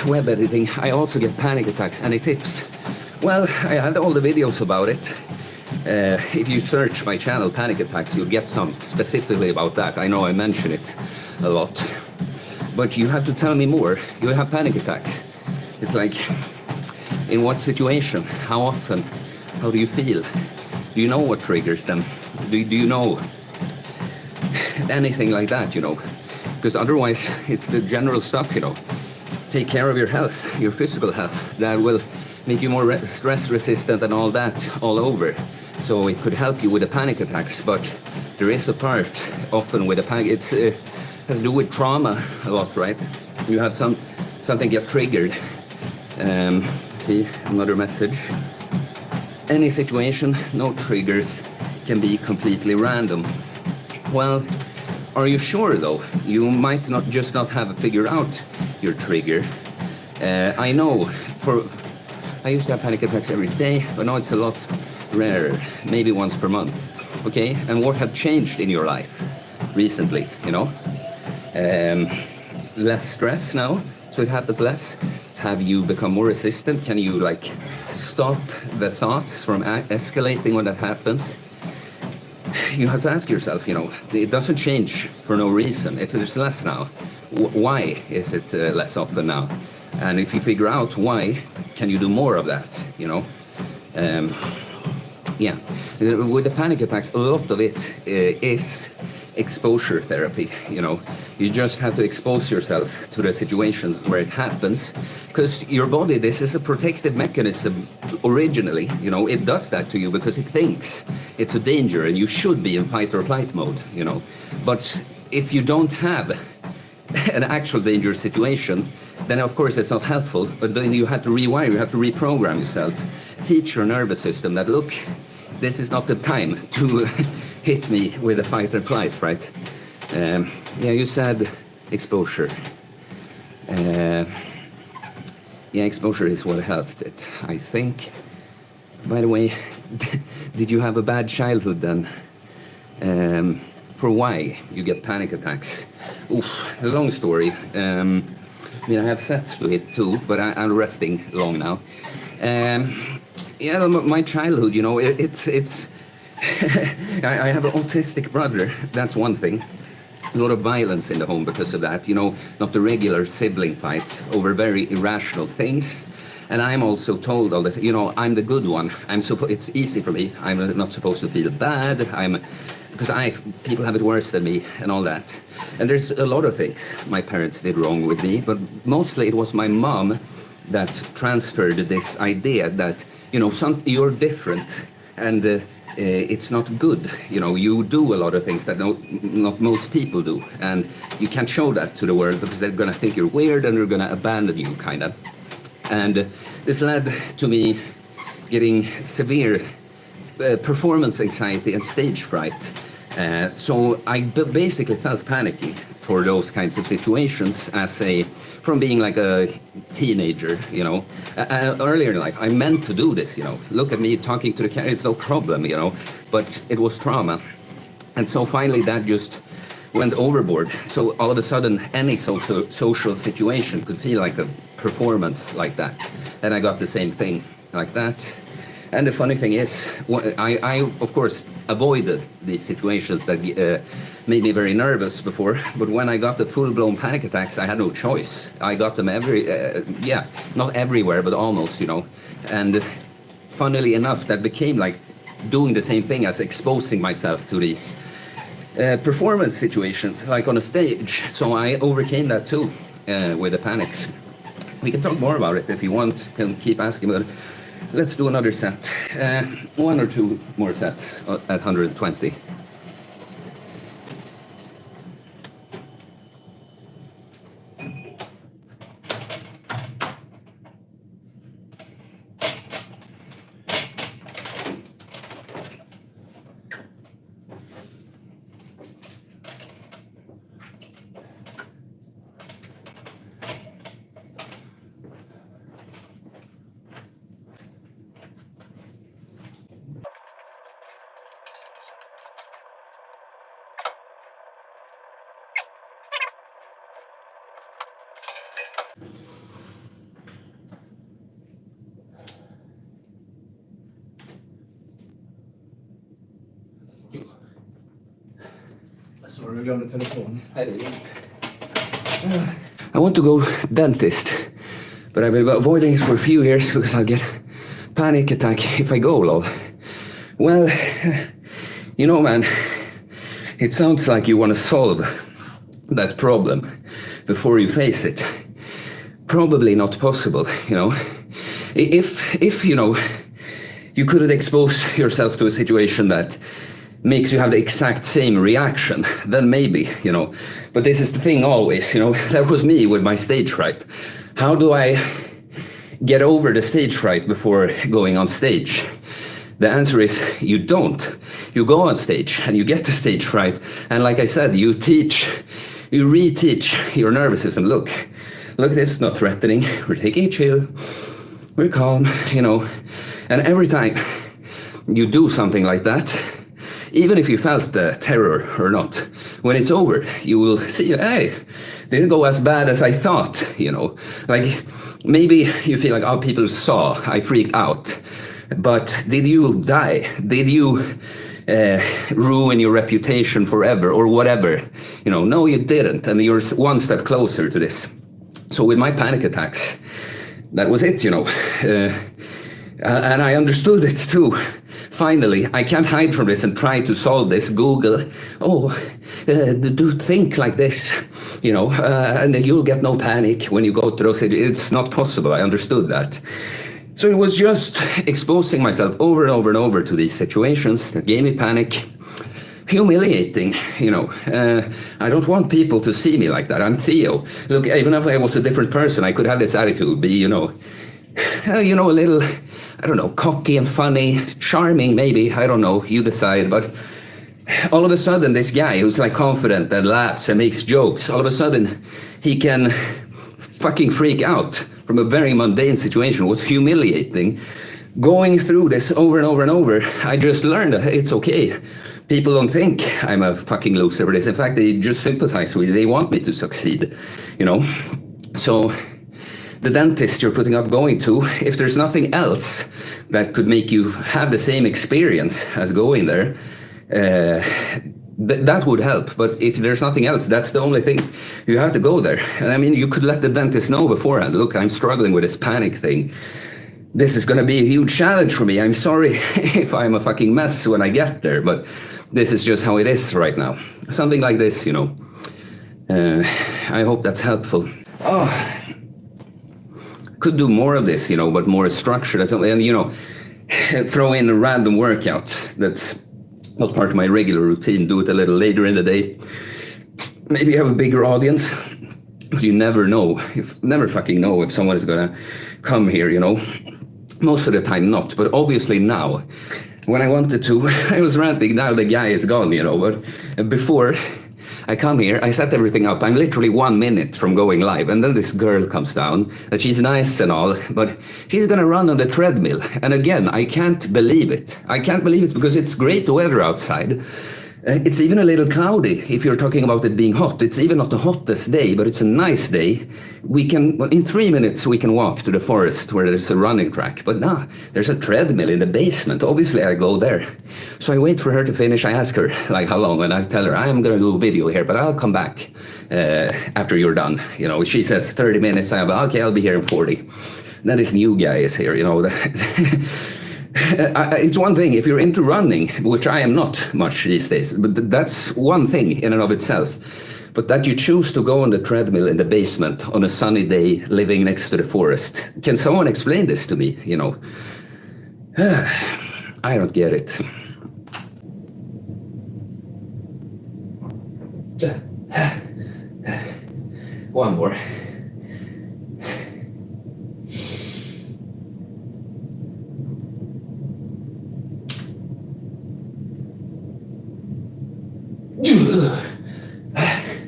web editing, I also get panic attacks. Any tips? Well, I had all the videos about it. If you search my channel, Panic Attacks, you'll get some specifically about that. I know I mention it a lot. But you have to tell me more. You have panic attacks. It's like, in what situation? How often? How do you feel? Do you know what triggers them? Do you know anything like that, you know? Because otherwise, it's the general stuff, you know. Take care of your health, your physical health. That will make you more stress resistant and all that all over. So it could help you with the panic attacks, but there is a part often with the panic. It's has to do with trauma a lot, right? You have something get triggered. See, another message. Any situation, no triggers, can be completely random. Well, are you sure though? You might not have figured out your trigger. I know, I used to have panic attacks every day, but now it's a lot rarer, maybe once per month. Okay, and what have changed in your life recently, you know? Less stress now, so it happens less. Have you become more resistant? Can you like stop the thoughts from escalating when that happens? You have to ask yourself, you know, it doesn't change for no reason. If there's less now, why is it less often now? And if you figure out why, can you do more of that, you know? Yeah, with the panic attacks, a lot of it is exposure therapy, you know. You just have to expose yourself to the situations where it happens, because your body, this is a protective mechanism originally, you know. It does that to you because it thinks it's a danger and you should be in fight or flight mode, you know. But if you don't have an actual dangerous situation, then of course it's not helpful, but then you have to rewire, you have to reprogram yourself. Teach your nervous system that, look, this is not the time to hit me with a fight and flight, right? Yeah, you said exposure. Yeah, exposure is what helped it, I think. By the way, did you have a bad childhood then? For why you get panic attacks? Oof, a long story. I mean, I have sets to hit too, but I'm resting long now. Yeah, my childhood, you know, it's I have an autistic brother, that's one thing. A lot of violence in the home because of that, you know, not the regular sibling fights over very irrational things. And I'm also told all this, you know, I'm the good one. It's easy for me. I'm not supposed to feel bad. Because people have it worse than me and all that. And there's a lot of things my parents did wrong with me, but mostly it was my mom that transferred this idea that, you know, you're different and it's not good. You know, you do a lot of things that not most people do. And you can't show that to the world because they're going to think you're weird and they're going to abandon you, kind of. And this led to me getting severe performance anxiety and stage fright. So I basically felt panicky for those kinds of situations from being like a teenager, you know. Earlier in life, I meant to do this, you know. Look at me talking to the camera, it's no problem, you know. But it was trauma. And so finally that just went overboard. So all of a sudden, any social situation could feel like a performance like that. And I got the same thing like that. And the funny thing is, I of course avoided these situations that made me very nervous before. But when I got the full-blown panic attacks, I had no choice. I got them not everywhere, but almost, you know. And funnily enough, that became like doing the same thing as exposing myself to these performance situations, like on a stage. So I overcame that too with the panics. We can talk more about it if you want. You can keep asking, but let's do another set. One or two more sets at 120. Sorry, jag glömde telefon. I want to go dentist, but I've been avoiding it for a few years because I'll get panic attack if I go, lol. Well, you know, man, it sounds like you want to solve that problem before you face it. Probably not possible, you know. If you know, you couldn't expose yourself to a situation that makes you have the exact same reaction, then maybe, you know. But this is the thing always, you know, that was me with my stage fright. How do I get over the stage fright before going on stage? The answer is you don't. You go on stage and you get the stage fright, and like I said, you reteach your nervous system. Look, this is not threatening. We're taking it chill. We're calm, you know. And every time you do something like that, even if you felt the terror or not, when it's over, you will see, hey, didn't go as bad as I thought, you know. Like, maybe you feel like, oh, people saw, I freaked out. But did you die? Did you ruin your reputation forever or whatever? You know, no, you didn't. And you're one step closer to this. So with my panic attacks, that was it, you know. And I understood it too. Finally, I can't hide from this and try to solve this. Google, do think like this, you know, and you'll get no panic when you go to those. It's not possible. I understood that. So it was just exposing myself over and over and over to these situations that gave me panic. Humiliating, you know. I don't want people to see me like that. I'm Theo. Look, even if I was a different person, I could have this attitude, be, you know, a little, I don't know, cocky and funny, charming maybe, I don't know, you decide. But all of a sudden, this guy who's like confident and laughs and makes jokes, all of a sudden, he can fucking freak out from a very mundane situation. It was humiliating. Going through this over and over and over, I just learned that it's okay. People don't think I'm a fucking loser for this. In fact, they just sympathize with me. They want me to succeed, you know? So the dentist you're putting up going to, if there's nothing else that could make you have the same experience as going there, that would help. But if there's nothing else, that's the only thing. You have to go there. And I mean, you could let the dentist know beforehand. Look, I'm struggling with this panic thing. This is going to be a huge challenge for me. I'm sorry if I'm a fucking mess when I get there, but this is just how it is right now. Something like this, you know. I hope that's helpful. Oh, could do more of this, you know, but more structured. And, you know, throw in a random workout that's not part of my regular routine. Do it a little later in the day. Maybe have a bigger audience. You never know. You never fucking know if someone is going to come here, you know. Most of the time not, but obviously now. When I wanted to, I was ranting, now the guy is gone, you know, but before I come here, I set everything up. I'm literally 1 minute from going live, and then this girl comes down, and she's nice and all, but she's gonna run on the treadmill. And again, I can't believe it. I can't believe it because it's great weather outside. It's even a little cloudy if you're talking about it being hot. It's even not the hottest day, but it's a nice day. In 3 minutes, we can walk to the forest where there's a running track. But nah, there's a treadmill in the basement. Obviously, I go there. So I wait for her to finish. I ask her, like, how long? And I tell her, I'm going to do a video here, but I'll come back after you're done. You know, she says 30 minutes. I'm like, okay, I'll be here in 40. Then this new guy is here, you know. It's one thing if you're into running, which I am not much these days, but that's one thing in and of itself. But that you choose to go on the treadmill in the basement on a sunny day living next to the forest. Can someone explain this to me, you know? I don't get it. One more.